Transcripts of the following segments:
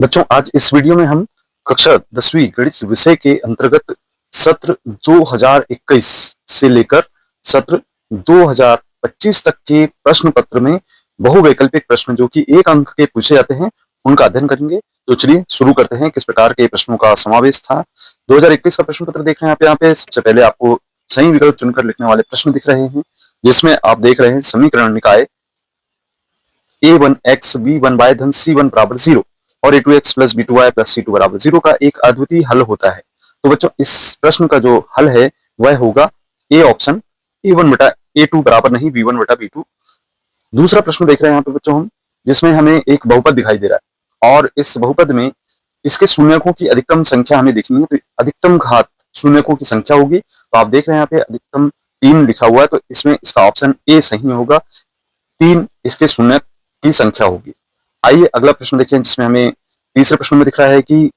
बच्चों, आज इस वीडियो में हम कक्षा 10वीं गणित विषय के अंतर्गत सत्र 2021 से लेकर सत्र 2025 तक के प्रश्न पत्र में बहुवैकल्पिक प्रश्न जो कि एक अंक के पूछे जाते हैं उनका अध्ययन करेंगे। तो चलिए शुरू करते हैं। किस प्रकार के प्रश्नों का समावेश था। 2021 का प्रश्न पत्र देख रहे हैं आप यहाँ पे। सबसे पहले आपको सही विकल्प चुनकर लिखने वाले प्रश्न दिख रहे हैं, जिसमें आप देख रहे हैं समीकरण निकाय a1x b1y धन c1 बराबर 0 और a2x plus b2y plus c2 बराबर 0 का एक अद्वितीय हल होता है। तो बच्चों, इस प्रश्न का जो हल है वह होगा ए ऑप्शन, a1 बटा a2 बराबर नहीं b1 बटा b2। दूसरा प्रश्न देख रहे हैं यहाँ पे बच्चों हम, जिसमें हमें एक बहुपद दिखाई दे रहा है और इस बहुपद में इसके शून्यकों की अधिकतम संख्या हमें देखनी है। तो अधिकतम घात शून्यकों की संख्या होगी। तो आप देख रहे हैं यहाँ पे अधिकतम 3 लिखा हुआ है, तो इसमें इसका ऑप्शन ए सही होगा। 3 इसके शून्य की संख्या होगी। आइए अगला प्रश्न देखें, जिसमें हमें तीसरे प्रश्न में दिख रहा है कि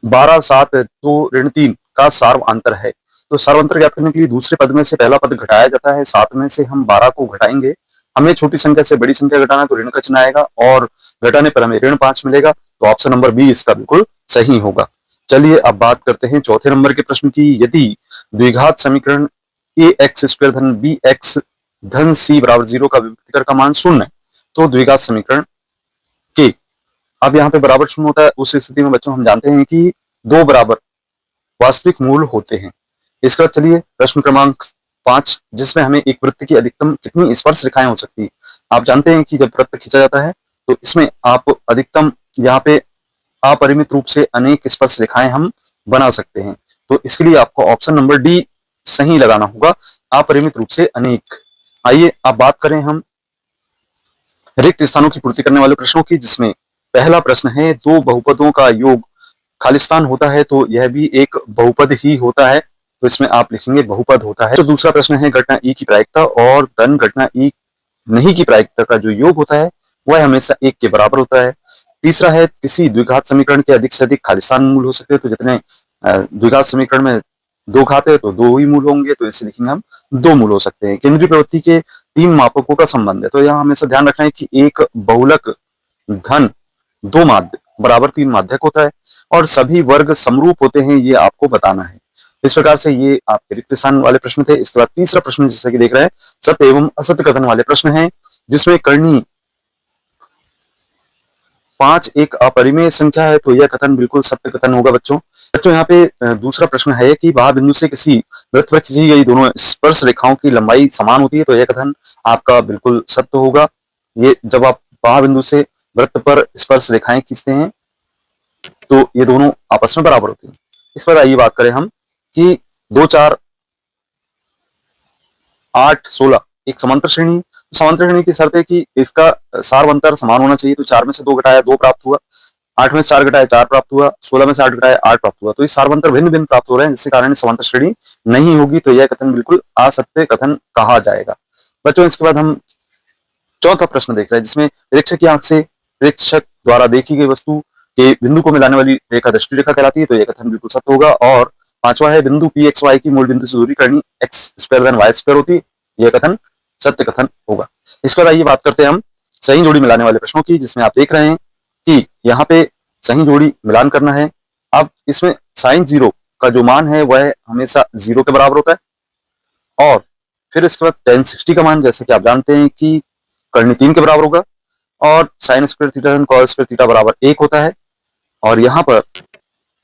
12 7 2 ऋण 3 का सार्वअंतर है। तो सार्वअंतर ज्ञात करने के लिए दूसरे पद में से पहला पद घटाया जाता है। 7 में से हम 12 को घटाएंगे। हमें छोटी संख्या से बड़ी संख्या घटाना है तो ऋण का चिन्ह आएगा और घटाने पर हमें ऋण 5 मिलेगा। तो ऑप्शन नंबर बी इसका बिल्कुल सही होगा। चलिए अब बात करते हैं चौथे नंबर के प्रश्न की। यदि द्विघात समीकरण ax² धन bx धन c बराबर 0 का विभक्तिकर का मान 0 है, तो द्विघात समीकरण के, अब यहाँ पे बराबर शून्य होता है, उस स्थिति में बच्चों हम जानते हैं कि दो बराबर वास्तविक मूल होते हैं। इसका चलिए प्रश्न क्रमांक 5, जिसमें हमें एक वृत्त की अधिकतम कितनी स्पर्श रेखाएं हो सकती है। आप जानते हैं कि जब वृत्त खींचा जाता है तो इसमें आप अधिकतम यहाँ पे अपरिमित रूप से अनेक स्पर्श रेखाएं हम बना सकते हैं। तो इसके लिए आपको ऑप्शन नंबर डी सही लगाना होगा, अपरिमित रूप से अनेक। आइए अब बात करें हम रिक्त स्थानों की पूर्ति करने वाले प्रश्नों की, जिसमें पहला प्रश्न है दो बहुपदों का योग खालिस्तान होता है, तो यह भी एक बहुपद ही होता है। तो इसमें आप लिखेंगे बहुपद होता है। तो दूसरा प्रश्न है घटना ई की प्रायिकता और धन घटना ई नहीं की प्रायिकता का जो योग होता है वह हमेशा 1 के बराबर होता है। तीसरा है किसी द्विघात समीकरण के अधिक से अधिक खालिस्तान मूल हो सकते हैं। तो जितने द्विघात समीकरण में 2 घात है तो 2 ही मूल होंगे, तो इसे लिखेंगे हम 2 मूल हो सकते हैं। केंद्रीय प्रवृत्ति के 3 मापकों का संबंध है। तो यहाँ हमेशा ध्यान रखना है कि एक बहुलक धन 2 माध्य बराबर 3 माध्यक होता है और सभी वर्ग समरूप होते हैं, ये आपको बताना है। इस प्रकार से ये आपके रिक्त स्थान वाले प्रश्न थे। इसके बाद तीसरा प्रश्न जैसा कि देख रहे हैं सत्य एवं असत्य कथन वाले प्रश्न हैं, जिसमें कर्णी 5 एक अपरिमेय संख्या है, तो यह कथन बिल्कुल सत्य कथन होगा। बच्चों यहाँ पे दूसरा प्रश्न है कि बाह्य बिंदु से किसी वृत्त पर खींची गई दोनों स्पर्श रेखाओं की लंबाई समान होती है, तो यह कथन आपका बिल्कुल सत्य होगा। ये जब आप बाह्य बिंदु से वृत्त पर स्पर्श रेखाएं खींचते हैं तो ये दोनों आपस में बराबर होती हैं। इस पर आइए बात करें हम कि 2 4 8 16 एक समांतर श्रेणी। समांतर श्रेणी की शर्त है कि इसका सार्वअंतर समान होना चाहिए। तो 4 में से 2 घटाया 2 प्राप्त हुआ, 8 में से 4 घटाया 4 प्राप्त हुआ, 16 में से 8 घटाया 8 प्राप्त हुआ। तो इस सार्वअंतर भिन्न भिन्न प्राप्त हो रहे हैं, जिसके कारण समांतर श्रेणी नहीं होगी। तो यह कथन बिल्कुल असत्य कथन कहा जाएगा। बच्चों इसके बाद हम चौथा प्रश्न देख रहे हैं, जिसमें प्रेक्षक की आंख से प्रेक्षक द्वारा देखी गई वस्तु के बिंदु को मिलाने वाली रेखा दृष्टि रेखा कहलाती है। तो यह कथन बिल्कुल सत्य होगा। और पांचवा है बिंदु पी एक्स वाई की मूल बिंदु से दूरी करनी x² धन y² होती है, यह कथन सत्य कथन होगा। इस पर आइए बात करते हैं हम सही जोड़ी मिलाने वाले प्रश्नों की, जिसमें आप देख रहे हैं कि यहाँ पे सही जोड़ी मिलान करना है। अब इसमें साइन 0 का जो मान है वह हमेशा 0 के बराबर होता है और फिर इसके बाद tan 60 का मान, जैसे कि आप जानते हैं कि कर्णी 3 के बराबर होगा और sin स्क्वायर थीटा धन cos स्क्वायर थीटा बराबर 1 होता है। और यहाँ पर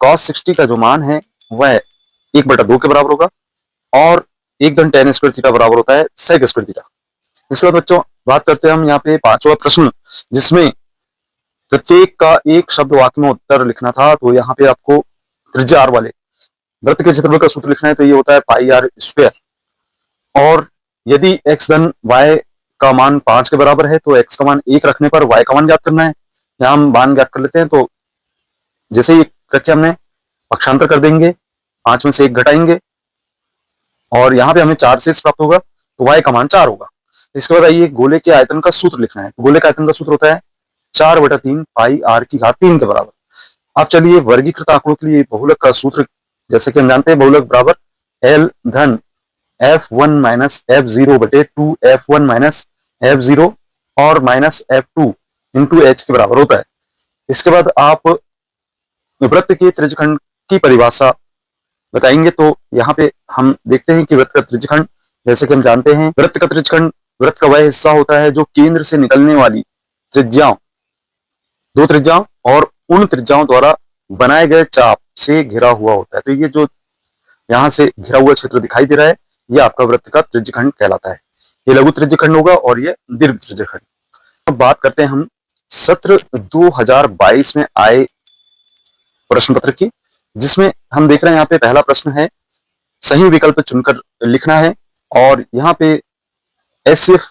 cos 60 का जो मान है वह 1/2 के बराबर होगा और 1 धन tan स्क्वायर थीटा बराबर होता है sec स्क्वायर थीटा। इसके बाद बच्चों बात करते हैं हम यहाँ पे पांचवा प्रश्न, जिसमें प्रत्येक का एक शब्द वाक्य में उत्तर लिखना था। तो यहाँ पे आपको त्रिज्या r वाले वृत्त के क्षेत्रफल का सूत्र लिखना है। तो ये होता है πr²। और यदि x धन y का मान 5 के बराबर है तो x का मान 1 रखने पर y का मान ज्ञात करना है। यहाँ हम मान ज्ञात कर लेते हैं। तो जैसे ही रखे हमने पक्षांतर कर देंगे, 5 में से 1 घटाएंगे और यहाँ पे हमें 4 शेष प्राप्त होगा, तो y का मान 4 होगा। इसके बाद आइए गोले के आयतन का सूत्र लिखना है। गोले का आयतन का सूत्र होता है 4/3 πr⁴ के बराबर। अब चलिए वर्गीकृत आंकड़ों के लिए बहुलक का सूत्र, जैसे कि हम जानते हैं बहुलक बराबर l धन f1 माइनस f0 बटे 2 f1 माइनस f0 और माइनस f2 इंटू h के बराबर होता है। इसके बाद आप वृत्त के त्रिज्यखंड की परिभाषा बताएंगे। तो यहाँ पे हम देखते हैं कि वृत्त का त्रिज्यखंड, जैसे कि हम जानते हैं वृत्त का त्रिज्यखंड वृत्त का वह हिस्सा होता है जो केंद्र से निकलने वाली त्रिज्याओं, दो त्रिज्याओं और उन त्रिज्याओं द्वारा बनाए गए चाप से घिरा हुआ होता है। तो ये जो यहाँ से घिरा हुआ क्षेत्र दिखाई दे रहा है, ये आपका वृत्त का त्रिज्यखंड कहलाता है। ये लघु त्रिज्यखंड होगा और ये दीर्घ त्रिज्यखंड। अब बात करते हैं हम सत्र 2022 में आए प्रश्न पत्र की, जिसमें हम देख रहे हैं यहाँ पे पहला प्रश्न है सही विकल्प चुनकर लिखना है और यहाँ पे एससीएफ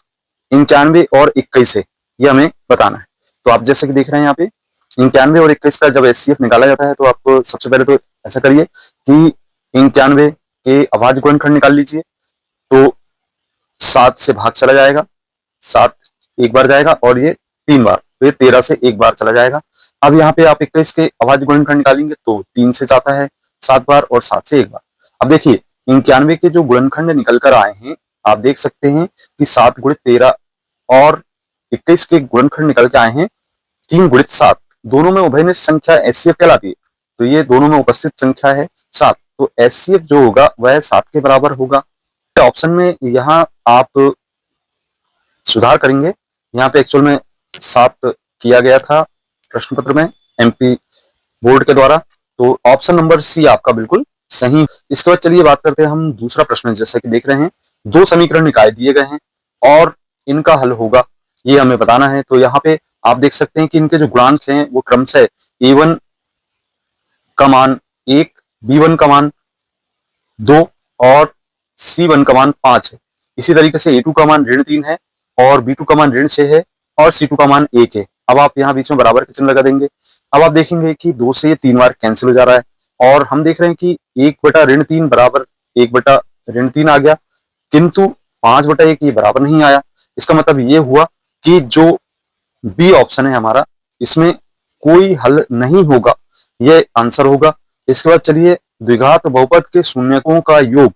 91 और 21 है, ये हमें बताना है। तो आप जैसे कि देख रहे हैं यहाँ पे 91 और 21 का जब एससीएफ निकाला जाता है तो आपको सबसे पहले तो ऐसा करिए कि 91 के अभाज्य गुणनखंड निकाल लीजिए। तो 7 से भाग चला जाएगा, 7 एक बार जाएगा और ये 3 बार, तो ये 13 से एक बार चला जाएगा। अब यहाँ पे आप 21 के अभाज्य गुणनखंड निकालेंगे तो 3 से जाता है 7 बार और 7 से एक बार। अब देखिए 91 के जो गुणनखंड निकल कर आए हैं, आप देख सकते हैं कि 7 गुणित 13 और 21 के गुणनखंड निकल के आए हैं 3 गुणित 7, दोनों में उभयनिष्ठ संख्या एचसीएफ कहलाती है। तो ये दोनों में उपस्थित संख्या है 7, तो एचसीएफ जो होगा वह 7 के बराबर होगा। ऑप्शन में यहाँ आप सुधार करेंगे, यहाँ पे एक्चुअल में 7 किया गया था प्रश्न पत्र में एमपी बोर्ड के द्वारा, तो ऑप्शन नंबर सी आपका बिल्कुल सही। इसके बाद चलिए बात करते हैं हम दूसरा प्रश्न। जैसा कि देख रहे हैं दो समीकरण निकाय दिए गए हैं और इनका हल होगा, ये हमें बताना है। तो यहाँ पे आप देख सकते हैं कि इनके जो गुणांक हैं वो क्रमशः a1 का मान 1, b1 का मान 2 और c1 का मान 5 है। इसी तरीके से a2 का मान ऋण 3 है और b2 का मान ऋण 6 है और c2 का मान 1 है। अब आप यहाँ बीच में बराबर के चिन्ह लगा देंगे। अब आप देखेंगे कि 2 से ये 3 बार कैंसिल हो जा रहा है और हम देख रहे हैं कि 1 बटा ऋण 3 बराबर 1 बटा ऋण 3 आ गया, किंतु 5 बटा 1 ये बराबर नहीं आया। इसका मतलब ये हुआ कि जो बी ऑप्शन है हमारा, इसमें कोई हल नहीं होगा, ये आंसर होगा। इसके बाद चलिए द्विघात बहुपद के शून्यकों का योग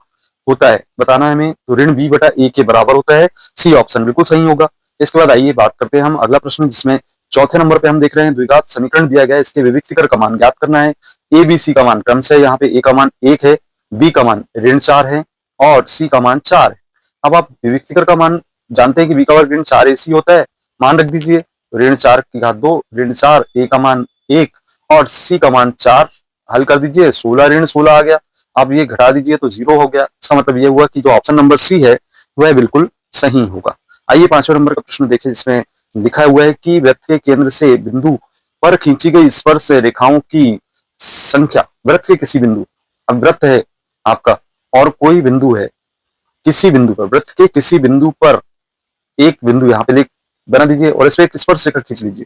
होता है बताना है हमें, तो ऋण b बटा a के बराबर होता है, सी ऑप्शन बिल्कुल सही होगा। इसके बाद आइए बात करते हैं हम अगला प्रश्न, जिसमें चौथे नंबर पे हम देख रहे हैं द्विघात समीकरण दिया गया है, इसके विविक्तिकर का मान ज्ञात करना है। ए बी सी का मान क्रमशः यहाँ पे a का मान 1 है, b का मान ऋण 4 है और c का मान 4 है। अब आप विविक्तिकर का मान जानते हैं कि b का वर्ग ऋण 4 ac होता है, मान रख दीजिए ऋण 4 की घात 2 ऋण 4, a का मान 1 और c का मान 4, हल कर दीजिए 16 ऋण 16 आ गया। अब ये घटा दीजिए तो 0 हो गया। इसका मतलब ये हुआ कि जो ऑप्शन नंबर सी है वह बिल्कुल सही होगा। आइए 5वें नंबर का प्रश्न देखें, जिसमें लिखा हुआ है कि वृत्त के केंद्र से बिंदु पर खींची गई स्पर्श रेखाओं की संख्या वृत्त के किसी बिंदु, अब वृत्त है आपका और कोई बिंदु है किसी बिंदु पर, वृत्त के किसी बिंदु पर एक बिंदु यहाँ पे बना दीजिए और इस पे एक स्पर्श रेखा खींच लीजिए।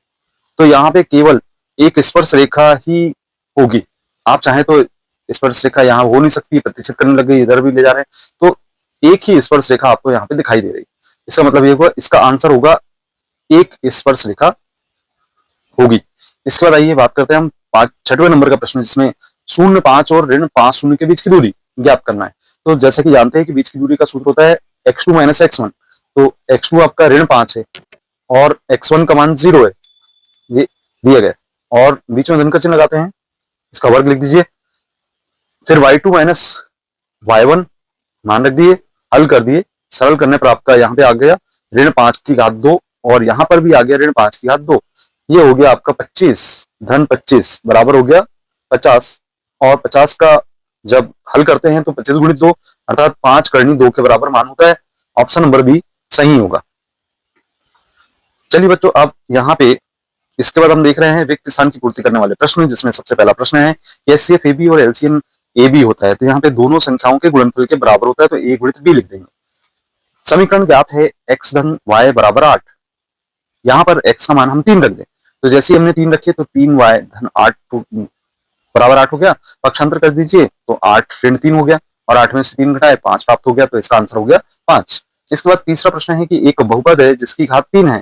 तो यहाँ पे केवल एक स्पर्श रेखा ही होगी, आप चाहें तो स्पर्श रेखा यहाँ हो नहीं सकती, प्रतिच्छेद करने लगे इधर भी ले जा रहे हैं, तो एक ही स्पर्श रेखा आपको यहाँ पे दिखाई दे रही है। इसका मतलब ये हुआ इसका आंसर होगा एक स्पर्श रेखा होगी। इसके बाद आइए बात करते हैं हम 6वें नंबर का प्रश्न, जिसमें 0.5 और ऋण 5 के बीच की दूरी ज्ञात करना है। तो जैसे कि जानते हैं कि बीच की दूरी का सूत्र होता है x2 - x1, तो x2 आपका ऋण 5 है और x1 का मान 0 है, ये दिया गया और बीच में धन का चिन्ह लगाते हैं, इसका वर्ग लिख दीजिए, फिर y2 - y1 मान रख दिए, हल कर दिए, सरल करने पर आपका यहाँ पे आ गया ऋण 5 की घात 2 और यहाँ पर भी आ गया ऋण 5 की घात 2, ये हो गया आपका 25 धन 25 बराबर हो गया 50 और 50 का जब हल करते हैं तो 25 गुणित 2 अर्थात 5 करनी 2 के बराबर मान होता है। ऑप्शन नंबर बी सही होगा। चलिए बच्चों, अब यहाँ पे इसके बाद हम देख रहे हैं रिक्त स्थान की पूर्ति करने वाले प्रश्न, जिसमें सबसे पहला प्रश्न है एचसीएफ एबी और एलसीएम एबी होता है, तो यहाँ पे दोनों संख्याओं के गुणनफल के बराबर होता है, तो ए गुणित बी लिख देंगे। समीकरण ज्ञात है x धन y बराबर 8, यहाँ पर x का मान हम 3 रख दें, तो जैसे ही हमने 3 रखे तो 3y धन 8 बराबर 8 हो गया, पक्षांतर कर दीजिए तो 8 ऋण 3 हो गया और 8 में से 3 घटाए 5 प्राप्त हो गया, तो इसका आंसर हो गया 5। इसके बाद तीसरा प्रश्न है कि एक बहुपद है जिसकी घात 3 है,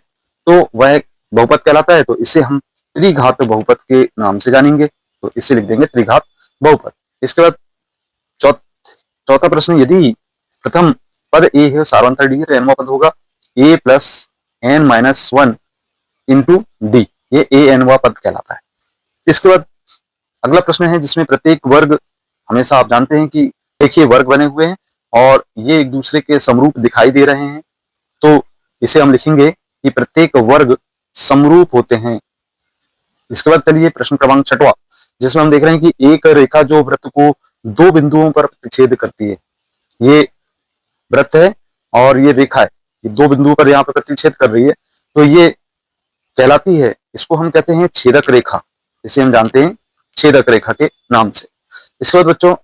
तो वह बहुपद कहलाता है, तो इसे हम त्रिघात बहुपद के नाम से जानेंगे, तो इसे लिख देंगे त्रिघात बहुपद। इसके बाद चौथा प्रश्न, यदि प्रथम पद a है सार्वंतर d है तो nवां पद होगा a + n - 1 × d, ये a nवां पद कहलाता है। इसके बाद अगला प्रश्न है जिसमें प्रत्येक वर्ग, हमेशा आप जानते हैं कि देखिए वर्ग बने हुए हैं और ये एक दूसरे के समरूप दिखाई दे रहे हैं, तो इसे हम लिखेंगे कि प्रत्येक वर्ग समरूप होते हैं। इसके बाद चलिए प्रश्न क्रमांक 6वां, जिसमें हम देख रहे हैं कि एक रेखा जो वृत्त को दो बिंदुओं पर प्रतिच्छेद करती है। ये वृत्त है और ये रेखा है, ये दो बिंदुओं पर यहाँ पर प्रतिच्छेद कर रही है, तो ये कहलाती है, इसको हम कहते हैं छेदक रेखा, इसे हम जानते हैं छेदक रेखा के नाम से। इसके बाद बच्चों,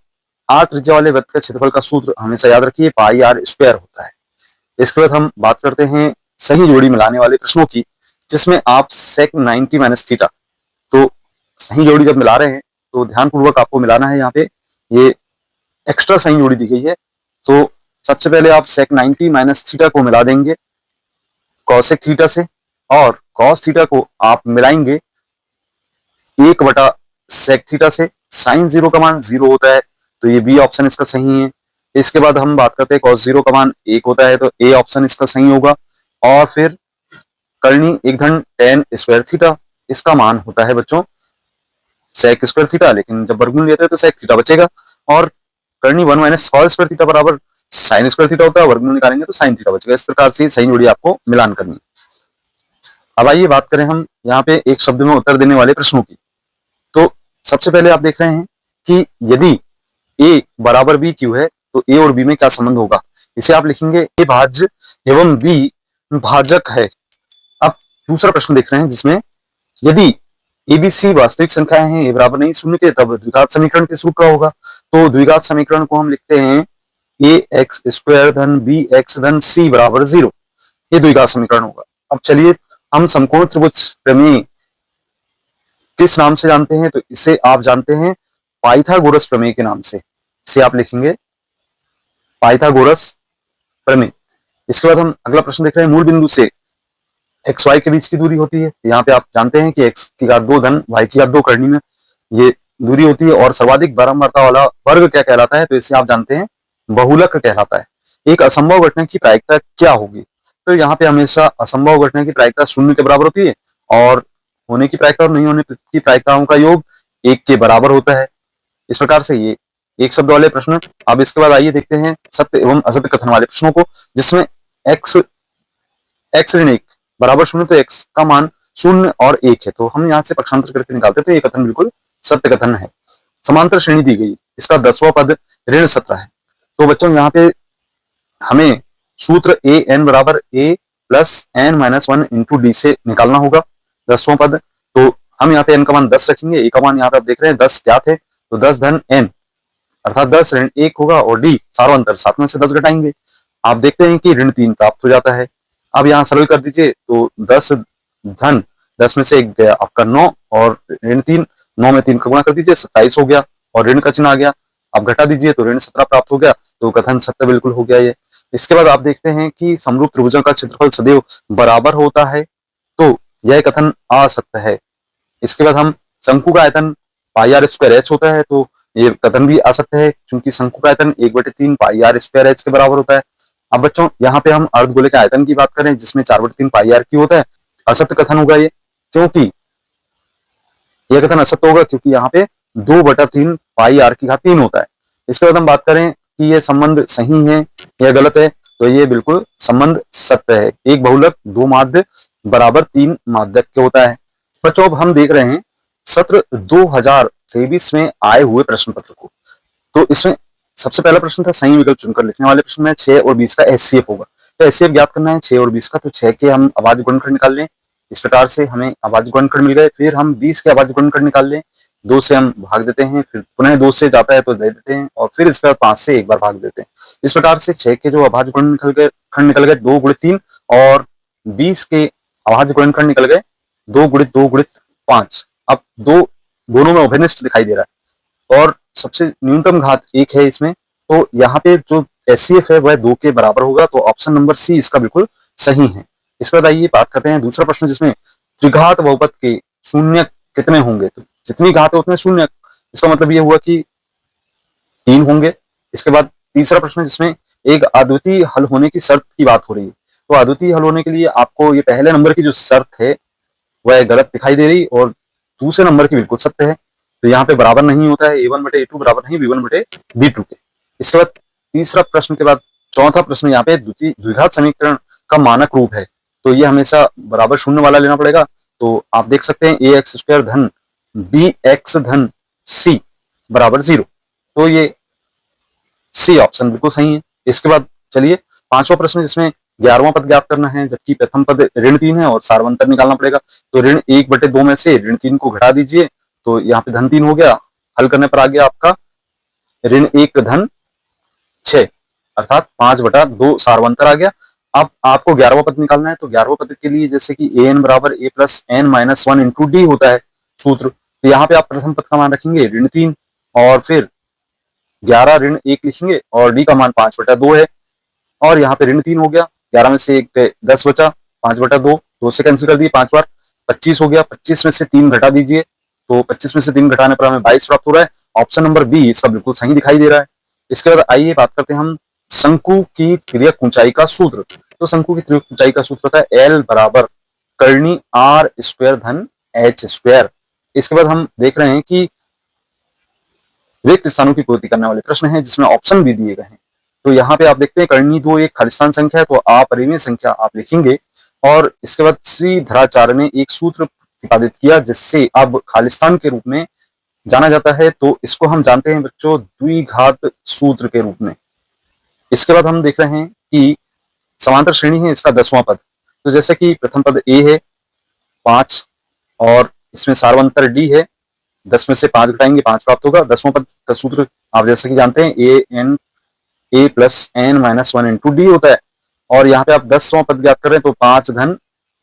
आठ त्रिज्या वाले वृत्त का क्षेत्रफल का सूत्र हमेशा याद रखिए पाई आर स्क्वायर होता है। इसके बाद हम बात करते हैं सही जोड़ी मिलाने वाले प्रश्नों की, जिसमें आप सेक 90 माइनस थीटा, तो सही जोड़ी जब मिला रहे हैं तो ध्यानपूर्वक आपको मिलाना है। यहाँ पे ये एक्स्ट्रा सही जोड़ी दी गई है, तो सबसे पहले आप सेक 90 माइनस थीटा को मिला देंगे कॉसेक थीटा से, और कॉस थीटा को आप मिलाएंगे 1/सेक थीटा से। साइन 0 का मान 0 होता है, तो ये बी ऑप्शन इसका सही है। इसके बाद हम बात करते हैं कॉस 0 का मान 1 होता है, तो ए ऑप्शन इसका सही होगा। और फिर करनी 1/tan² थीटा, इसका मान होता है बच्चों सेक स्क्वायर थीटा, लेकिन जब वर्गमूल लेते हैं तो सेक थीटा बचेगा। और करनी 1 - cos² थीटा बराबर साइन स्क्वायर थीटा होता है, वर्गमूल निकालेंगे तो साइन थीटा बचेगा। इस प्रकार से सही जोड़ी आपको मिलान करनी है। अब आइए बात करें हम यहाँ पे एक शब्द में उत्तर देने वाले प्रश्नों की। तो सबसे पहले आप देख रहे हैं कि यदि a बराबर b क्यू है तो a और b में क्या संबंध होगा, इसे आप लिखेंगे a भाज्य एवं b भाजक है। अब दूसरा प्रश्न देख रहे हैं जिसमें यदि ABC वास्तविक संख्याएं हैं, a बराबर नहीं 0 के, तब द्विघात समीकरण किस रूप का होगा। तो द्विघात समीकरण को हम लिखते हैं ax² धन bx धन c बराबर 0, ये द्विघात समीकरण होगा। अब चलिए हम समकोण त्रिभुज प्रमेय किस नाम से जानते हैं, तो इसे आप जानते हैं पाइथागोरस प्रमेय के नाम से। इसे आप लिखेंगे पाइथागोरस प्रमेय। इसके बाद हम अगला प्रश्न देख रहे हैं, मूल बिंदु से एक्स वाई के बीच की दूरी होती है। यहाँ पे आप जानते हैं कि x की घात 2 धन y की घात 2 करनी में ये दूरी होती है। और सर्वाधिक बारंबारता वाला वर्ग क्या कहलाता है, तो इसे आप जानते हैं बहुलक कहलाता है। एक असंभव घटना की प्रायिकता क्या होगी, तो यहाँ पे हमेशा असंभव घटना की प्रायिकता 0 के बराबर होती है, और होने की प्रायिकता और नहीं होने की प्रायिकताओं का योग 1 के बराबर होता है। इस प्रकार से ये एक शब्द वाले प्रश्न। अब इसके बाद आइए देखते हैं सत्य एवं असत्य कथन वाले प्रश्नों को, जिसमें x ऋण 1 बराबर 0, तो x का मान 0 और 1 है, तो हम यहाँ से पक्षांतर करके निकालते, तो ये कथन बिल्कुल सत्य कथन है। समांतर श्रेणी दी गई, इसका 10वां पद ऋण 17 है। तो बच्चों यहाँ पे हमें सूत्र an बराबर a plus n-1 into D से निकालना होगा 10वां पद। तो हम यहाँ पे n का मान 10 रखेंगे, a का मान यहाँ पे आप देख रहे हैं 10 क्या थे, तो 10 धन n अर्थात 10 ऋण 1 होगा, और d सारा अंतर 7 में से 10 घटाएंगे, आप देखते हैं कि ऋण 3 प्राप्त हो जाता है। अब यहाँ सरल कर दीजिए, तो 10 धन 10 में से 1 गया आपका 9, और ऋण 3 9 में 3 का गुणा कर दीजिए 27 हो गया, और ऋण का चिन्ह आ गया, अब घटा दीजिए तो ऋण 17 प्राप्त हो गया, तो कथन सत्य बिल्कुल हो गया ये। इसके बाद आप देखते हैं कि समरूप त्रिभुजों का क्षेत्रफल सदैव बराबर होता है, तो यह कथन असत्य है। इसके बाद हम शंकु का आयतन πr² होता है, तो ये कथन भी असत्य है, क्योंकि शंकु का आयतन 1/3 πr² के बराबर होता है। अब बच्चों यहाँ पे हम अर्धगोले के आयतन की बात करें, जिसमें 4/3 πr³ होता है, असत्य कथन होगा ये, क्योंकि यह कथन असत्य होगा क्योंकि यहाँ पे 2/3 πr³ होता है। इसके बाद हम बात करें कि ये संबंध सही है या गलत है, तो ये बिल्कुल संबंध सत्य है। एक बहुलक 2 माध्य बराबर 3 माध्यक के होता है। बच्चों अब हम देख रहे हैं सत्र 2023 में आए हुए प्रश्न पत्र को। तो इसमें सबसे पहला प्रश्न था सही विकल्प चुनकर लिखने वाले प्रश्न में 6 और 20 का एचसीएफ होगा। तो एचसीएफ ज्ञात करना है 6 और 20 का, तो 6 के हम अभाज्य गुणनखंड निकाल लें, इस प्रकार से हमें अभाज्य गुणनखंड मिल गए। फिर हम 20 के अभाज्य गुणनखंड निकाल लें, 2 से हम भाग देते हैं, फिर पुनः 2 से जाता है तो दे देते हैं, और फिर इसके बाद 5 से एक बार भाग देते हैं। इस प्रकार से 6 के जो अभाज्य गुणनखंड निकल गए 2 × 3, और 20 के अभाज्य गुणनखंड निकल गए 2 × 2 × 5। अब दोनों में अभिनिष्ट दिखाई दे रहा है, और सबसे न्यूनतम घात 1 है इसमें, तो यहाँ पे जो एचसीएफ है वह 2 के बराबर होगा, तो ऑप्शन नंबर सी इसका बिल्कुल सही है। इसके बाद आइए बात करते हैं दूसरा प्रश्न, जिसमें त्रिघात बहुपद के शून्य कितने होंगे। तो जितनी घात है उतने शून्य, इसका मतलब ये हुआ कि 3 होंगे। इसके बाद तीसरा प्रश्न, जिसमें एक अद्वितीय हल होने की शर्त की बात हो रही है, तो अद्वितीय हल होने के लिए आपको ये पहले नंबर की जो शर्त है वह गलत दिखाई दे रही, और दूसरे नंबर की बिल्कुल सत्य है, तो यहाँ पे बराबर नहीं होता है a1 बटे a2 बराबर नहीं b1 बटे b2 के। इसके बाद तीसरा प्रश्न के बाद चौथा प्रश्न यहाँ पे द्विघात समीकरण का मानक रूप है, तो ये हमेशा बराबर शून्य वाला लेना पड़ेगा। तो आप देख सकते हैं ए एक्स स्क्वायर धन बी एक्स धन सी बराबर 0, तो ये सी ऑप्शन बिल्कुल सही है। इसके बाद चलिए पांचवा प्रश्न, जिसमें 11वां पद ज्ञात करना है, जबकि प्रथम पद ऋण 3 है और सार्वंतर निकालना पड़ेगा। तो ऋण 1/2 में से ऋण 3 को घटा दीजिए, तो यहाँ पे धन 3 हो गया। हल करने पर आ गया आपका ऋण 1 धन 6 अर्थात 5/2 सार्वंतर आ गया। अब आपको 11वां पद निकालना है, तो 11वां पद के लिए जैसे कि ए एन बराबर a plus n minus 1 into d होता है सूत्र, तो यहाँ पे आप प्रथम पद का मान रखेंगे ऋण 3 और फिर 11 ऋण 1 लिखेंगे और डी का मान 5/2 है, और यहाँ पे ऋण 3 हो गया, 11 में से 1 10 बचा, 5/2 2 से कैंसिल कर दिए, 5 बार 25 हो गया, 25 में से 3 घटा दीजिए, तो 25 में से 3 घटाने पर हमें 22 प्राप्त हो रहा है। ऑप्शन नंबर बी इसका बिल्कुल सही दिखाई दे रहा है। इसके बाद आइए बात करते हैं हम शंकु की तिर्यक ऊंचाई का सूत्र। तो शंकु की तिर्यक ऊंचाई का सूत्र होता है एल बराबर कर्णी आर स्क्वायर धन एच स्क्वायर। इसके बाद हम देख रहे हैं कि रिक्त स्थानों की पूर्ति करने वाले प्रश्न है, जिसमें ऑप्शन भी दिए गए हैं। तो यहाँ पे आप देखते हैं कर्णी 2 एक खालिस्तान संख्या है, तो अपरिमेय संख्या आप लिखेंगे। और इसके बाद श्रीधराचार्य ने एक सूत्र प्रतिपादित किया, जिससे अब खालिस्तान के रूप में जाना जाता है, तो इसको हम जानते हैं बच्चों द्विघात सूत्र के रूप में। इसके बाद हम देख रहे हैं कि समांतर श्रेणी है, इसका 10वां पद। तो जैसे कि प्रथम पद ए है 5 और इसमें सार्वंतर डी है, 10 में से 5 घटाएंगे 5 प्राप्त होगा। 10वां पद का सूत्र आप जैसे कि जानते हैं a plus n minus 1 into d होता है, और यहाँ पे आप 10वां पद ज्ञात कर रहे हैं, तो 5 धन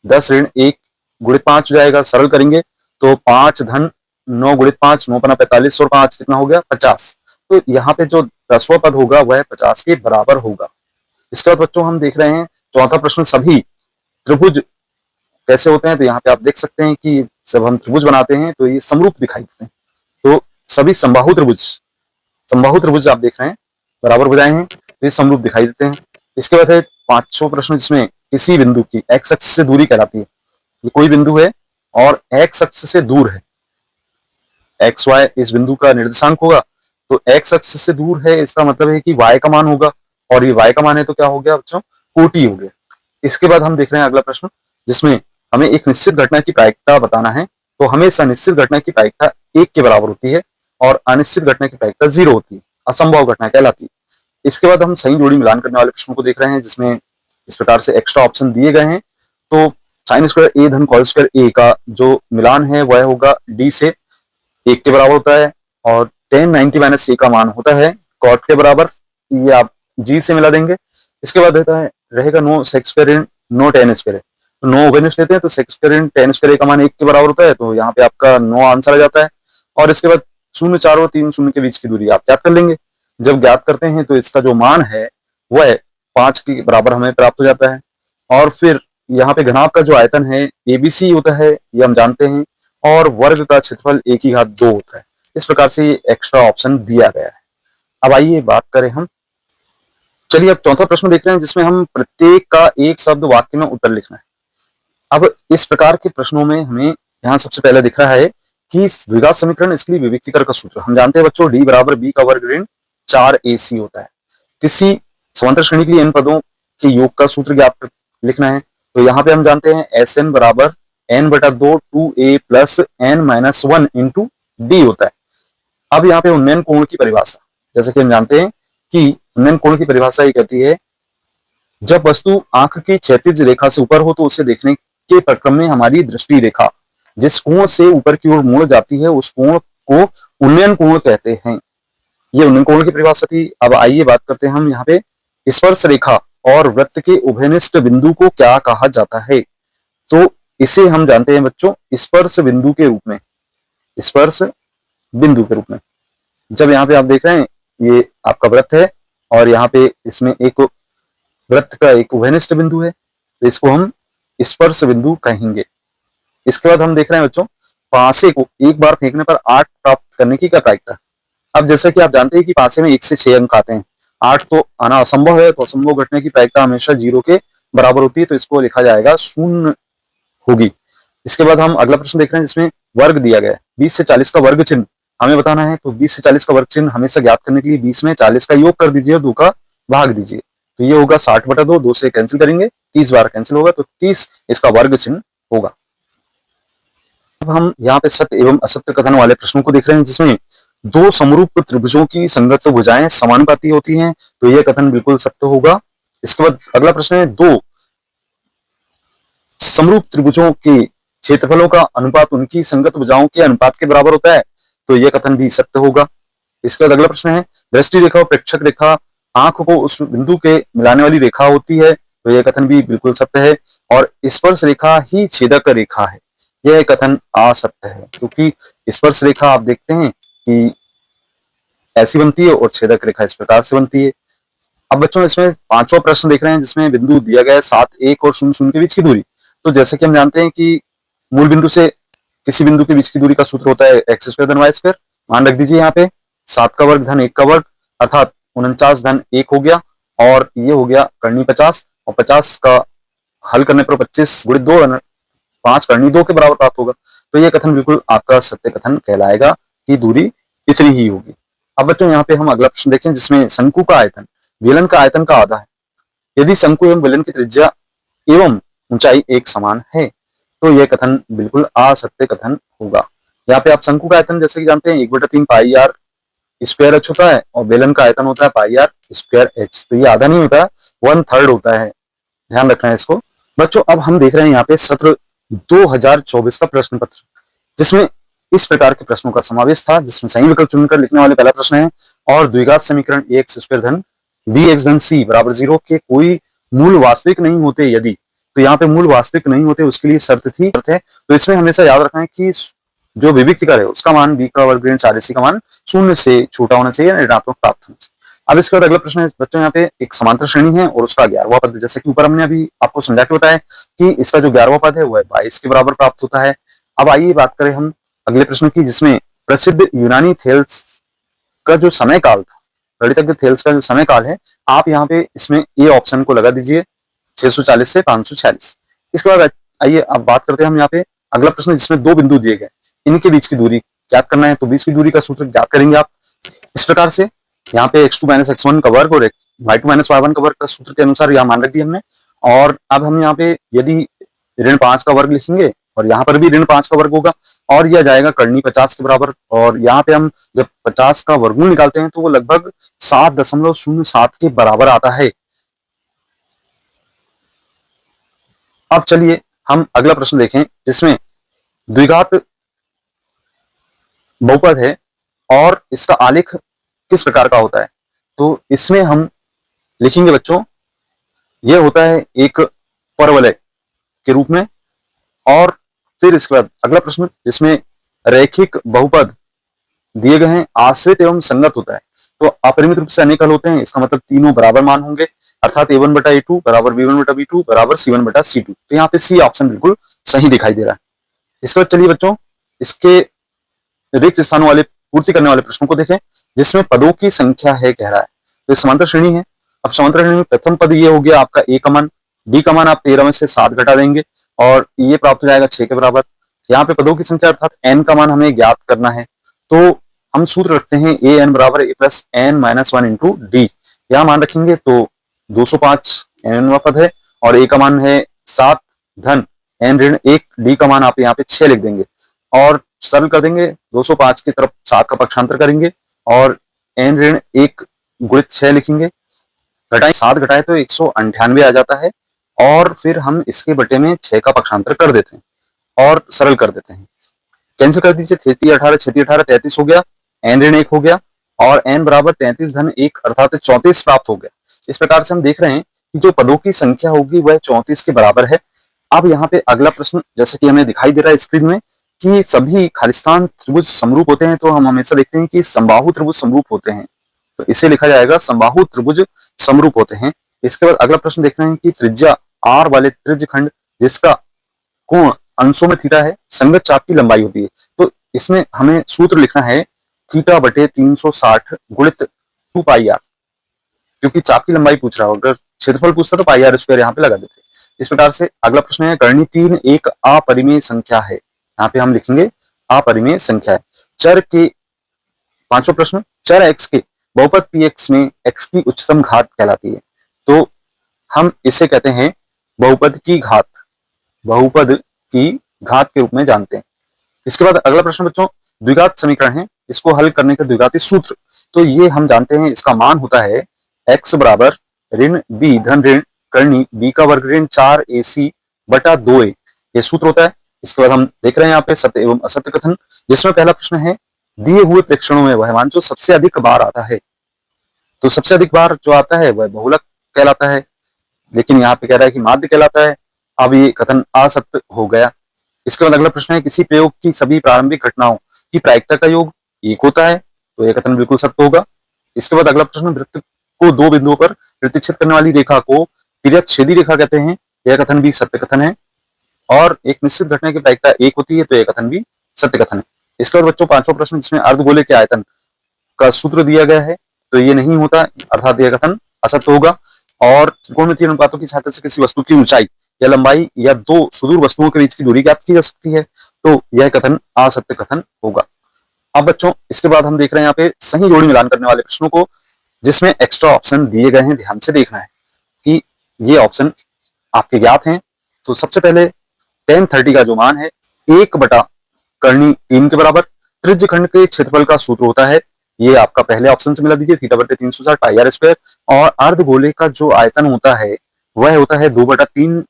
10 ऋण 1 गुणित 5 हो जाएगा। सरल करेंगे तो 5 धन 9 गुणित 5 9 पना 45 और 5 कितना हो गया 50। तो यहाँ पे जो 10वां पद होगा वह 50 के बराबर होगा। इसके बाद बच्चों हम देख रहे हैं चौथा प्रश्न, सभी त्रिभुज कैसे होते हैं। तो यहाँ पे आप देख सकते हैं कि जब हम त्रिभुज बनाते हैं तो ये समरूप दिखाई देते हैं। तो सभी समबाहु त्रिभुज आप देख रहे हैं बराबर भुजाएं हैं, तो ये समरूप दिखाई देते हैं। इसके बाद है पांचवा प्रश्न, जिसमें किसी बिंदु की एक्स अक्ष से दूरी कहलाती है। ये कोई बिंदु है और एक्स अक्ष से दूर है, एक्स वाई इस बिंदु का निर्देशांक होगा, तो एक्स अक्ष से दूर है इसका मतलब है कि वाई का मान होगा, और ये वाई का मान है तो क्या हो गया बच्चों कोटि हो गया। इसके बाद हम देख रहे हैं अगला प्रश्न, जिसमें हमें एक निश्चित घटना की प्रायिकता बताना है। तो हमेशा निश्चित घटना की प्रायिकता 1 के बराबर होती है और अनिश्चित घटना की प्रायिकता 0 होती है, असंभव घटना कहलाती है। इसके बाद हम सही जोड़ी मिलान करने वाले प्रश्नों को देख रहे हैं, जिसमें इस प्रकार से एक्स्ट्रा ऑप्शन दिए गए हैं। तो साइन स्क्वायर ए धन कॉस स्क्वायर ए का जो मिलान है वह होगा डी से 1 के बराबर होता है, और tan 90 माइनस ए का मान होता है कॉट के बराबर, ये आप जी से मिला देंगे। इसके बाद रहता है रहेगा नो सेक स्क्वायर इन नो tan स्क्वायर है, तो नो ओवेनिस्ट लेते हैं, तो सेक स्क्वायर इन tan स्क्वायर ए का मान 1 के बराबर होता है, तो यहाँ पे आपका नो आंसर आ जाता है। और इसके बाद 0 4 और 3 0 के बीच की दूरी आप ज्ञात कर लेंगे। जब ज्ञात करते हैं तो इसका जो मान है वह 5 के बराबर हमें प्राप्त हो जाता है। और फिर यहाँ पे घनाभ का जो आयतन है एबीसी होता है, ये हम जानते हैं, और वर्ग का क्षेत्रफल 1/2 होता है। इस प्रकार से ये एक्स्ट्रा ऑप्शन दिया गया है। अब आइए बात करें हम, चलिए अब चौथा प्रश्न देख रहे हैं, जिसमें हम प्रत्येक का एक शब्द वाक्य में उत्तर लिखना है। अब इस प्रकार के प्रश्नों में हमें यहाँ सबसे पहले दिख रहा है कि द्विघात समीकरण, इसके लिए विभक्तिकर का सूत्र हम जानते हैं बच्चों, डी बराबर बी का वर्ग ऋण 4ac होता है। किसी समांतर श्रेणी के लिए इन पदों के योग का सूत्र ज्ञात लिखना है। तो यहाँ पे हम जानते हैं एस एन बराबर n/2 2a plus n-1 into d होता है। अब यहाँ पे उन्नयन कोण की परिभाषा, जैसे कि हम जानते हैं कि उन्नयन कोण की परिभाषा ये कहती है, जब वस्तु आंख की क्षैतिज रेखा से ऊपर हो तो उसे देखने के प्रक्रम में हमारी दृष्टि रेखा जिस कोण से ऊपर की ओर मुड़ जाती है उस कोण को उन्नयन कोण कहते हैं। ये उन्नयन कोण की परिभाषा थी। अब आइए बात करते हैं हम यहाँ पे स्पर्श रेखा और वृत्त के उभयनिष्ठ बिंदु को क्या कहा जाता है। तो इसे हम जानते हैं बच्चों स्पर्श बिंदु के रूप में, स्पर्श बिंदु के रूप में। जब यहाँ पे आप देख रहे हैं ये आपका वृत्त है और यहाँ पे इसमें एक वृत्त का एक उभयनिष्ठ बिंदु है, तो इसको हम स्पर्श बिंदु कहेंगे। इसके बाद हम देख रहे हैं बच्चों पासे को एक बार फेंकने पर 8 प्राप्त करने की क्या प्रायिकता। अब जैसे कि आप जानते हैं कि पासे में 1 से 6 अंक आते हैं, 8 तो आना असंभव है, तो असंभव घटने की प्रायिकता हमेशा 0 के बराबर होती है, तो इसको लिखा जाएगा 0 होगी। इसके बाद हम अगला प्रश्न देख रहे हैं, जिसमें वर्ग दिया गया है, 20 से 40 का वर्ग चिन्ह हमें बताना है, तो 20 से 40 का वर्ग चिन्ह हमेशा ज्ञात करने के लिए 20 में 40 का योग कर दीजिए और 2 का भाग दीजिए, तो ये होगा 60/2, 2 से कैंसिल करेंगे 30 बार कैंसिल होगा, तो 30 इसका वर्ग चिन्ह होगा। अब हम यहाँ पे सत्य एवं असत्य कथन वाले प्रश्नों को देख रहे हैं, जिसमें दो समरूप त्रिभुजों की संगत भुजाएं समानुपाती होती हैं, तो यह कथन बिल्कुल सत्य होगा। इसके बाद अगला प्रश्न है, दो समरूप त्रिभुजों के क्षेत्रफलों का अनुपात उनकी संगत भुजाओं के अनुपात के बराबर होता है, तो यह कथन भी सत्य होगा। इसके बाद अगला प्रश्न है, दृष्टि रेखा और प्रेक्षक रेखा आंख को उस बिंदु के मिलाने वाली रेखा होती है, तो यह कथन भी बिल्कुल सत्य है। और स्पर्श रेखा ही छेदक रेखा है, यह कथन असत्य है, क्योंकि स्पर्श रेखा आप देखते हैं कि ऐसी बनती है और छेदक रेखा इस प्रकार से बनती है। अब बच्चों इसमें पांचवा प्रश्न देख रहे हैं, जिसमें बिंदु दिया गया है 7, 1 और 0, 0 के बीच की दूरी। तो जैसे कि हम जानते हैं कि मूल बिंदु से किसी बिंदु के बीच की दूरी का सूत्र होता है x² धन y²। मान रख दीजिए यहाँ पे 7 का वर्ग धन 1 का वर्ग अर्थात 49 धन 1 हो गया, और ये हो गया करनी 50, और 50 का हल करने पर 25 गुणित 2 5 करनी 2 के बराबर प्राप्त होगा। तो ये कथन बिल्कुल आपका सत्य कथन कहलाएगा कि दूरी इतनी ही होगी। अब बच्चों यहाँ पे हम अगला प्रश्न देखें, जिसमें शंकु का आयतन बेलन का आयतन का आधा है, यदि शंकु एवं बेलन की त्रिज्या एवं ऊंचाई एक समान है, तो यह कथन बिल्कुल असत्य कथन होगा। यहाँ पे आप शंकु का आयतन जैसे कि जानते हैं 1/3 पाई आर स्क्वायर एच होता है, और बेलन का आयतन होता है पाई आर स्क्वायर एच, तो ये आधा नहीं होता है, 1/3 होता है, ध्यान रखना है इसको। बच्चों अब हम देख रहे हैं यहाँ पे सत्र 2024 का प्रश्न पत्र, जिसमें इस प्रकार के प्रश्नों का समावेश था, जिसमें सही विकल्प चुनकर लिखने वाले पहला प्रश्न है, और द्विघात समीकरण ax² धन bx धन c बराबर 0 के कोई मूल वास्तविक नहीं होते यदि, तो यहाँ पे मूल वास्तविक नहीं होते उसके लिए शर्त थी है, तो इसमें हमेशा याद रखना है कि जो विविक्तिकर है उसका मान b का वर्ग ऋण 4ac का मान 0 से छोटा होना चाहिए, ऋणात्मक प्राप्त होना चाहिए। अब इसके बाद अगला प्रश्न है बच्चों, यहाँ पे एक समांतर श्रेणी है और उसका 11वां पद, जैसे कि ऊपर हमने अभी आपको समझा के बताया कि इसका जो 11वां पद है वह 22 के बराबर प्राप्त होता है। अब आइए बात करें हम अगले प्रश्न की, जिसमें प्रसिद्ध यूनानी थेल्स का जो समय काल था, गणितज्ञ थेल्स का जो समय काल है, आप यहाँ पे इसमें ए ऑप्शन को लगा दीजिए 640 से 546। इसके बाद आइए अब बात करते हैं हम यहाँ पे अगला प्रश्न, जिसमें दो बिंदु दिए गए, इनके बीच की दूरी ज्ञात करना है, तो बीच की दूरी का सूत्र ज्ञात करेंगे आप इस प्रकार से, यहाँ पे x2 - x1 का वर्ग और y2 - y1 का वर्ग का सूत्र के अनुसार यहाँ मान रख दिया हमने। और अब हम यहाँ पे यदि ऋण 5 का वर्ग लिखेंगे और यहाँ पर भी ऋण 5 का वर्ग होगा, और यह जाएगा करनी 50 के बराबर, और यहाँ पे हम जब 50 का वर्गमूल निकालते हैं तो वो लगभग 7.07 के बराबर आता है। अब चलिए हम अगला प्रश्न देखें, जिसमें द्विघात बहुपद है और इसका आलेख किस प्रकार का होता है, तो इसमें हम लिखेंगे बच्चों, यह होता है एक परवलय के रूप में। और फिर इसके बाद अगला प्रश्न, जिसमें रैखिक बहुपद दिए गए हैं, आश्रित एवं संगत होता है, तो अपरिमित रूप से अनेक हल होते हैं, इसका मतलब तीनों बराबर मान होंगे, अर्थात a1/a2 बराबर b1/b2 बराबर c1/c2, तो यहाँ पे सी ऑप्शन बिल्कुल सही दिखाई दे रहा है। इसके बाद चलिए बच्चों इसके रिक्त स्थानों वाले पूर्ति करने वाले प्रश्नों को देखें, जिसमें पदों की संख्या है कह रहा है, तो समांतर श्रेणी है। अब समांतर श्रेणी में प्रथम पद ये हो गया आपका a का मान, b का मान आप 13 में से 7 घटा देंगे और ये प्राप्त हो जाएगा 6 के बराबर। यहाँ पे पदों की संख्या अर्थात n का मान हमें ज्ञात करना है, तो हम सूत्र रखते हैं an बराबर a plus n - 1 into D. यहाँ मान रखेंगे तो 205 n पद है, और a का मान है 7 धन n ऋण 1, d का मान आप यहाँ पे 6 लिख देंगे और सरल कर देंगे, 205 की तरफ 7 का पक्षांतर करेंगे और n ऋण 1 गुणित 6 लिखेंगे, घटाएं 7 घटाए तो 198 आ जाता है, और फिर हम इसके बटे में 6 का पक्षांतर कर देते हैं और सरल कर देते हैं। कैंसिल कर दीजिए, 33 18 36 18 33 हो गया, n ऋण 1 हो गया, और n बराबर 33 धन 1 अर्थात 34 प्राप्त हो गया। इस प्रकार से हम देख रहे हैं कि जो पदों की संख्या होगी वह 34 के बराबर है। अब यहाँ पे अगला प्रश्न, जैसे कि हमें दिखाई दे रहा है स्क्रीन में कि सभी खालिस्तान त्रिभुज समरूप होते हैं, तो हम हमेशा देखते हैं कि समबाहु त्रिभुज समरूप होते हैं, तो इसे लिखा जाएगा समबाहु त्रिभुज समरूप होते हैं। इसके बाद अगला प्रश्न देख रहे हैं कि त्रिज्या r वाले त्रिज्यखंड जिसका कोण अंशों में थीटा है, संगत चाप की लंबाई होती है, तो इसमें हमें सूत्र लिखना है θ/360 गुणित 2 पाई आर, क्योंकि चाप की लंबाई पूछ रहा हो, अगर क्षेत्रफल पूछता तो पाई आर स्क्वायर यहाँ पे लगा देते। इस प्रकार से अगला प्रश्न है, करनी 3 एक अपरिमेय संख्या है, यहाँ पे हम लिखेंगे अपरिमेय संख्या है। चर के पांचवा प्रश्न, चर x के बहुपद px में x की उच्चतम घात कहलाती है। तो हम इसे कहते हैं बहुपद की घात, बहुपद की घात के रूप में जानते हैं। इसके बाद अगला प्रश्न बच्चों द्विघात समीकरण है, इसको हल करने का द्विघाती सूत्र, तो ये हम जानते हैं इसका मान होता है x बराबर ऋण b धन ऋण करनी b का वर्ग ऋण 4ac बटा 2a, ये सूत्र होता है। इसके बाद हम देख रहे हैं यहाँ पे सत्य एवं असत्य कथन, जिसमें पहला प्रश्न है दिए हुए प्रेक्षणों में वह मान जो सबसे अधिक बार आता है, तो सबसे अधिक बार जो आता है वह बहुलक कहलाता है, लेकिन यहाँ पे कह रहा है कि माध्य कहलाता है। अब ये कथन असत्य हो गया। इसके बाद अगला प्रश्न है किसी प्रयोग की सभी प्रारंभिक घटनाओं की प्रायिकता का योग 1 होता है, तो यह कथन बिल्कुल सत्य होगा। इसके बाद अगला प्रश्न वृत्त को दो बिंदुओं पर प्रतिच्छेद करने वाली रेखा को तिर्यकछेदी रेखा कहते हैं, यह कथन भी सत्य कथन है। और एक निश्चित घटना की प्रायिकता 1 होती है, तो यह कथन भी सत्य कथन है। इसके बाद बच्चों पांचवा प्रश्न जिसमें अर्धगोले के आयतन का सूत्र दिया गया है, तो ये नहीं होता, अर्थात यह कथन असत्य होगा। और त्रिकोणमितीय अनुपातों की सहायता से किसी वस्तु की ऊंचाई या लंबाई या दो सुदूर वस्तुओं के बीच की दूरी ज्ञात की जा सकती है, तो यह कथन असत्य कथन होगा। अब बच्चों इसके बाद हम देख रहे हैं यहाँ पे सही जोड़ी मिलान करने वाले प्रश्नों को, जिसमें एक्स्ट्रा ऑप्शन दिए गए हैं, ध्यान से देखना है कि ये ऑप्शन आपके ज्ञात हैं। तो सबसे पहले tan 30 का जो मान है 1 बटा करनी 3 के बराबर, त्रिज्य खंड के क्षेत्रफल का सूत्र होता है, ये आपका पहले ऑप्शन से मिला दीजिए थीटा बटे 360 पाई आर स्क्वायर। और अर्धगोले का जो आयतन होता है वह होता है 2 बटा 3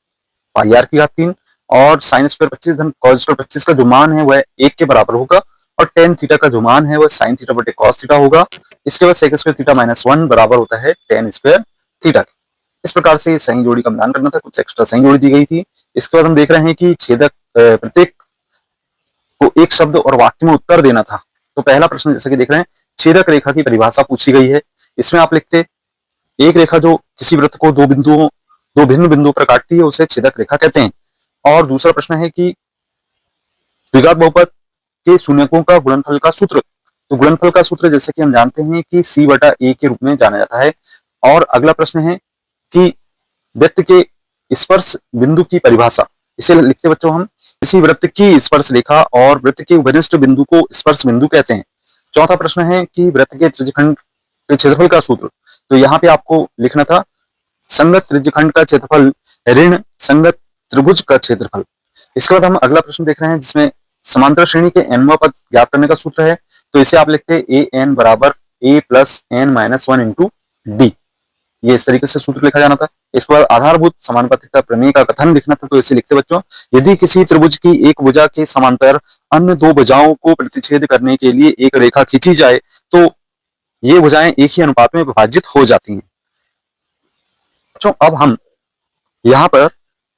पाई आर की घात 3, और साइन स्क्वायर 25 धन कॉस स्क्वायर 25 का जो मान है वह 1 के बराबर होगा, और tan थीटा का जो मान है वह साइन थीटा बटे कॉस थीटा होगा। इसके बाद sec स्क्वायर थीटा माइनस 1 बराबर होता है tan स्क्वायर थीटा के। इस प्रकार से सही जोड़ी का मिलान करना था, कुछ एक्स्ट्रा सही जोड़ी दी गई थी। इसके बाद हम देख रहे हैं कि छेदक प्रत्येक को एक शब्द और वाक्य में उत्तर देना था। तो पहला प्रश्न जैसे कि देख रहे हैं छेदक रेखा की परिभाषा पूछी गई है। इसमें आप लिखते एक रेखा जो किसी वृत्त को दो भिन्न बिंदुओं पर काटती है उसे छेदक रेखा कहते हैं। और दूसरा प्रश्न है कि द्विघात बहुपद के शून्यकों का गुणनफल का सूत्र, तो गुणनफल का सूत्र जैसे कि हम जानते हैं कि c बटा a के रूप में जाना जाता है। और अगला प्रश्न है कि वृत्त के स्पर्श बिंदु की परिभाषा, इसे लिखते बच्चों हम किसी वृत्त की स्पर्श रेखा और वृत्त के उभयनिष्ठ बिंदु को स्पर्श बिंदु कहते हैं। चौथा प्रश्न है कि वृत्त के त्रिज्यखंड के क्षेत्रफल का सूत्र, तो यहाँ पे आपको लिखना था संगत त्रिज्यखंड का क्षेत्रफल ऋण संगत त्रिभुज का क्षेत्रफल। इसके बाद हम अगला प्रश्न देख रहे हैं जिसमें समांतर श्रेणी के nवां पद ज्ञात करने का सूत्र है, तो इसे आप लिखते an बराबर a plus n minus 1 into D, ये इस तरीके से सूत्र लिखा जाना था। इसके बाद आधारभूत समानुपातिकता प्रमेय का कथन लिखना था, तो इसे लिखते बच्चों यदि किसी त्रिभुज की एक भुजा के समांतर अन्य दो भुजाओं को प्रतिच्छेद करने के लिए एक रेखा खींची जाए तो ये भुजाएं एक ही अनुपात में विभाजित हो जाती हैं। बच्चों अब हम यहाँ पर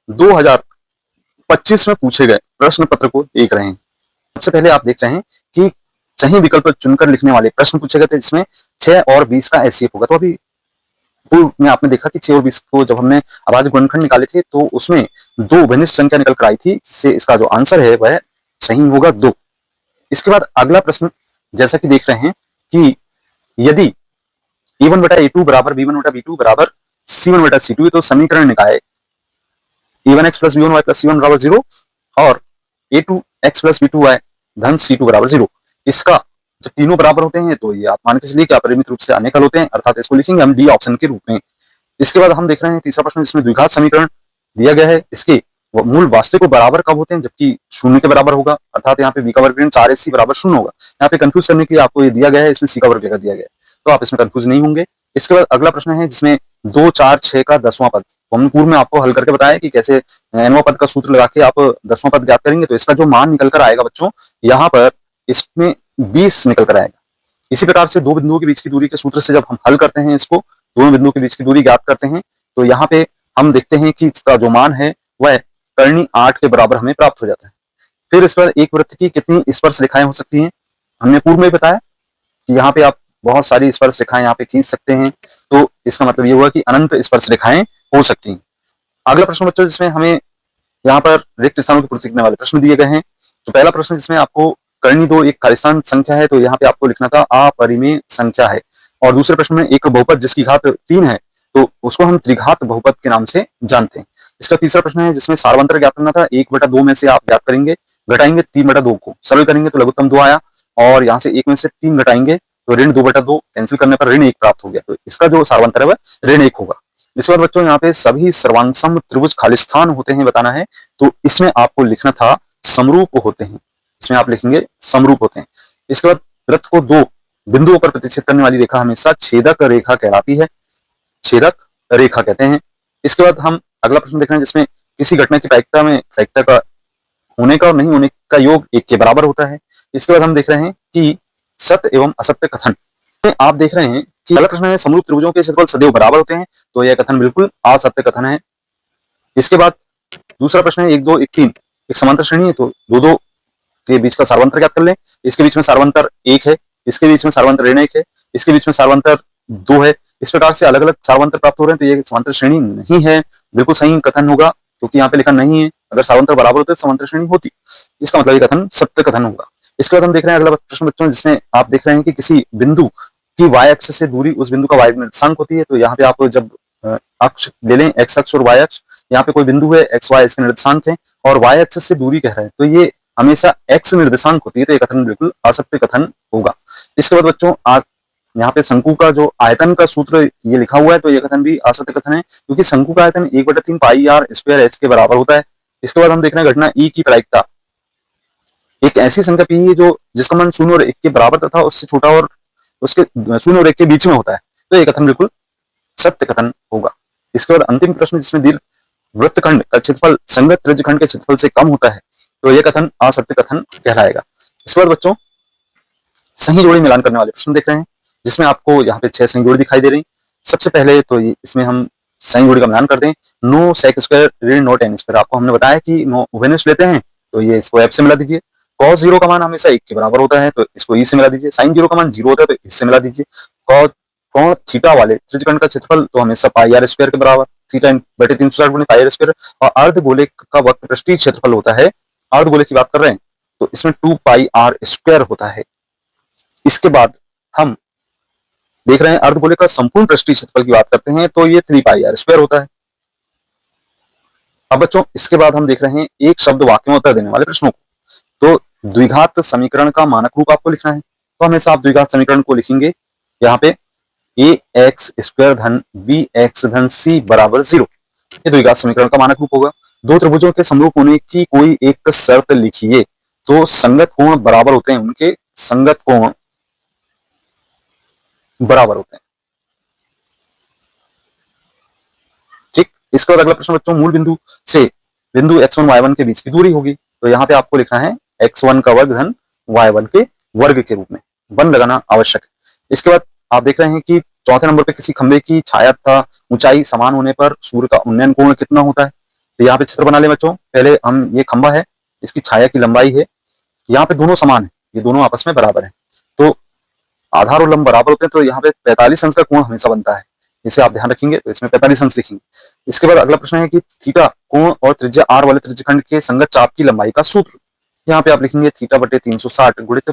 2025 में पूछे गए प्रश्न पत्र को देख रहे हैं। सबसे पहले आप देख रहे हैं कि सही विकल्प चुनकर लिखने वाले प्रश्न पूछे गए थे, जिसमें 6 और 20 का एचसीएफ होगा। तो अभी पूर्व में आपने देखा कि 6 और 20 को जब हमने अभाज्य गुणनखंड निकाले थे तो उसमें दो उभयनिष्ठ संख्या निकल कर आई थी, जिससे इसका जो आंसर है वह सही होगा 2। इसके बाद अगला प्रश्न जैसा कि देख रहे हैं कि यदि a1 बटा a2 बराबर b1 बटा b2 बराबर c1 बटा c2 है तो समीकरण निकाय a1x plus b1y plus c1 बराबर 0 और a2x प्लस b2y धन c2 बराबर 0, इसका जब तीनों बराबर होते हैं तो ये आप मान के चलिए कि अपरिमित रूप से अनेकल होते हैं, अर्थात इसको लिखेंगे हम डी ऑप्शन के रूप में। इसके बाद हम देख रहे हैं तीसरा प्रश्न जिसमें द्विघात समीकरण दिया गया है, इसके मूल वास्तविक को बराबर कब होते हैं जबकि 0 के बराबर होगा, अर्थात यहाँ पे b का वर्ग ऋण 4ac बराबर 0 होगा। यहाँ पे कंफ्यूज करने के लिए आपको ये दिया गया है, इसमें c का वर्ग जगह दिया गया है, तो आप इसमें कंफ्यूज नहीं होंगे। इसके बाद अगला प्रश्न है जिसमें 2, 4, 6 का 10वां पद, हमने पूर्व में आपको हल करके बताया कि कैसे nवां पद का सूत्र लगा के आप 10वां पद ज्ञात करेंगे, तो इसका जो मान निकल कर आएगा बच्चों यहाँ पर इसमें 20 निकल कर आएगा। इसी प्रकार से दो बिंदुओं के बीच की दूरी के सूत्र से जब हम हल करते हैं, इसको दोनों बिंदुओं के बीच की दूरी ज्ञात करते हैं, तो यहाँ पे हम देखते हैं कि इसका जो मान है वह करनी 8 के बराबर हमें प्राप्त हो जाता है। फिर इस पर एक वृत्त की कितनी स्पर्श रेखाएं हो सकती हैं, हमने पूर्व में बताया कि यहाँ पे आप बहुत सारी स्पर्श रेखाएं यहाँ पे खींच सकते हैं, तो इसका मतलब ये हुआ कि अनंत स्पर्श रेखाएं हो सकती हैं। अगला प्रश्न बच्चों जिसमें हमें यहाँ पर रिक्त स्थानों की पूर्ति करने वाले प्रश्न दिए गए हैं, तो पहला प्रश्न जिसमें आपको करनी 2 एक खालिस्तान संख्या है, तो यहाँ पे आपको लिखना था अपरिमेय संख्या है। और दूसरे प्रश्न में एक बहुपद जिसकी घात 3 है तो उसको हम त्रिघात बहुपद के नाम से जानते हैं। इसका तीसरा प्रश्न है जिसमें सारवंतर ज्ञात करना था, 1/2 में से आप ज्ञात करेंगे घटाएंगे 3/2 को, सरल करेंगे तो लघुत्तम 2 आया, और यहाँ से 1 में से 3 घटाएंगे तो ऋण 2/2 कैंसिल करने पर ऋण 1 प्राप्त हो गया। तो इसका जो सारवंतर है वह ऋण 1 होगा। इसके बाद बच्चों यहाँ पे सभी सर्वांगसम त्रिभुज खालिस्थान होते हैं बताना है, तो इसमें आपको लिखना था समरूप होते हैं, इसमें आप लिखेंगे समरूप होते हैं। इसके बाद वृत्त को 2 बिंदुओं पर प्रतिच्छेद करने वाली रेखा हमेशा छेदक रेखा कहलाती है, छेदक रेखा कहते हैं। इसके बाद हम अगला प्रश्न देख रहे हैं जिसमें किसी घटना की प्रायिकता का होने का और नहीं होने का योग 1 के बराबर होता है। इसके बाद हम देख रहे हैं कि सत्य एवं असत्य कथन में आप देख रहे हैं कि अगला प्रश्न है समरूप त्रिभुजों के क्षेत्रफल सदैव बराबर होते हैं, तो यह कथन बिल्कुल असत्य कथन है। इसके बाद दूसरा प्रश्न है 1 2 1 3 एक समांतर श्रेणी है, तो 2 2 के बीच का सारवंतर ज्ञात कर लें। इसके बीच में सारवंतर 1 है, इसके बीच में सारवंतर ऋण 1 है, इसके बीच में सारवंतर 2 है। इस प्रकार से अलग अलग सारवंतर प्राप्त हो रहे हैं, तो ये समांतर श्रेणी नहीं है, बिल्कुल सही कथन होगा, क्योंकि यहाँ पे लिखा नहीं है। अगर सारवंतर बराबर होते तो समांतर श्रेणी होती, इसका मतलब ये कथन सत्य कथन होगा। इसके बाद हम देख रहे हैं अगला प्रश्न बच्चों, जिसमें आप देख रहे हैं कि किसी बिंदु की y अक्ष से दूरी उस बिंदु का y निर्देशांक होती है। तो यहाँ पे आप जब अक्ष ले लें, x अक्ष और y अक्ष, यहाँ पे कोई बिंदु है x y इसके निर्देशांक है और y अक्ष से दूरी कह रहा है, तो ये हमेशा x निर्देशांक होती है, तो ये कथन बिल्कुल असत्य कथन होगा। इसके बाद बच्चों यहाँ पे शंकु का जो आयतन का सूत्र ये लिखा हुआ है, तो ये कथन भी असत्य कथन है, क्योंकि शंकु का आयतन 1/3 पाई r स्क्वायर h के बराबर होता है। इसके बाद हम देख रहे हैं घटना E की प्रायिकता एक ऐसी संख्या P है जो जिसका मान 0 और 1 के बराबर तथा उससे छोटा और उसके 0 और 1 के बीच में होता है, तो ये कथन बिल्कुल सत्य कथन होगा। इसके बाद अंतिम प्रश्न जिसमें दीर्घ वृत्तखंड का क्षेत्रफल संगत त्रिज्यखंड के क्षेत्रफल से कम होता है, तो यह कथन असत्य कथन कहलाएगा। इसके बाद बच्चों सही जोड़ी मिलान करने वाले प्रश्न देख रहे हैं, जिसमें आपको यहाँ पे 6 सही जोड़ी दिखाई दे रही। सबसे पहले तो इसमें हम सही जोड़ी का मिलान कर दें। 9 sec स्क्वायर ऋण 9 tan स्क्वायर, आपको हमने बताया कि 9 उभयनिष्ठ लेते हैं, तो ये इसको f से मिला दीजिए। cos 0 का मान हमेशा 1 के बराबर होता है, तो इसको e से मिला दीजिए। sin 0 का मान 0 होता है, तो इससे मिला दीजिए। कोण थीटा वाले त्रिज्यखंड का क्षेत्रफल तो हमेशा पाई r स्क्वायर के बराबर, थीटा बटे 360 गुणे पाई r स्क्वायर। और अर्धगोले का वक्र पृष्ठीय क्षेत्रफल होता है, अर्धगोले की बात कर रहे हैं, तो इसमें 2 पाई r स्क्वायर होता है। इसके बाद हम देख रहे हैं अर्धगोले का संपूर्ण पृष्ठीय क्षेत्रफल की बात करते हैं, तो ये 3 पाई r स्क्वायर होता है। अब बच्चों इसके बाद हम देख रहे हैं एक शब्द वाक्य में उत्तर देने वाले प्रश्नों को, तो द्विघात समीकरण का मानक रूप आपको लिखना है। तो हमेशा आप द्विघात समीकरण को लिखेंगे यहाँ पे ax स्क्वायर धन bx धन c बराबर 0, ये द्विघात समीकरण का मानक रूप होगा। दो त्रिभुजों के समरूप होने की कोई एक शर्त लिखिए, तो संगत कोण बराबर होते हैं, उनके संगत कोण बराबर होते हैं। ठीक, इसके बाद अगला प्रश्न बच्चों मूल बिंदु से बिंदु x1 y1 के बीच की दूरी होगी, तो यहाँ पे आपको लिखना है x1 का वर्ग धन y1 के वर्ग के रूप में, बन लगाना आवश्यक है। इसके बाद आप देख रहे हैं कि चौथे नंबर पे किसी खंबे की छाया तथा ऊंचाई समान होने पर सूर्य का उन्नयन कोण कितना होता है। तो यहाँ पे चित्र बना ले बच्चों। पहले हम ये खंबा है, इसकी छाया की लंबाई है, यहाँ पे दोनों समान है, ये दोनों आपस में बराबर है, तो आधार और लंब बराबर होते हैं, तो यहाँ पे 45 अंश का कोण हमेशा बनता है, इसे आप ध्यान रखेंगे, तो इसमें 45 अंश लिखेंगे। इसके बाद अगला प्रश्न है कि थीटा कोण और त्रिज्या r वाले त्रिज्यखंड के संगत चाप की लंबाई का सूत्र, यहाँ पे आप लिखेंगे थीटा बटे 360 गुणित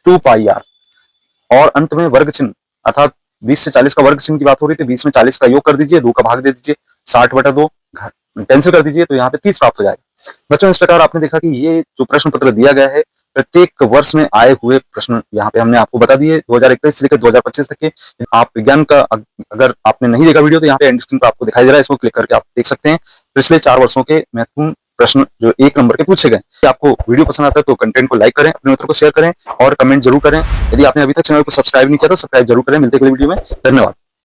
2 पाई r, और अंत में वर्ग चिन्ह, अर्थात 20 से 40 का वर्ग चिन्ह की बात हो रही थी, 20 में 40 का योग कर दीजिए, 2 का भाग दे दीजिए, 60/2 कैंसिल कर दीजिए, तो यहाँ पे 30 प्राप्त हो जाएगा। बच्चों इस प्रकार आपने देखा कि ये जो प्रश्न पत्र दिया गया है, प्रत्येक वर्ष में आए हुए प्रश्न यहाँ पे हमने आपको बता दिए, 2021 से लेकर 2025 तक के। आप विज्ञान का अगर आपने नहीं देखा वीडियो, तो यहाँ पे एंड स्क्रीन पर आपको दिखाई दे रहा है, इसको क्लिक करके आप देख सकते हैं पिछले 4 वर्षों के महत्वपूर्ण प्रश्न जो 1 नंबर के पूछे गए। आपको वीडियो पसंद आता है तो कंटेंट को लाइक करें, अपने मित्रों को शेयर करें और कमेंट जरूर करें। यदि आपने अभी तक चैनल को सब्सक्राइब नहीं किया तो सब्सक्राइब जरूर करें। मिलते हैं अगले वीडियो में, धन्यवाद।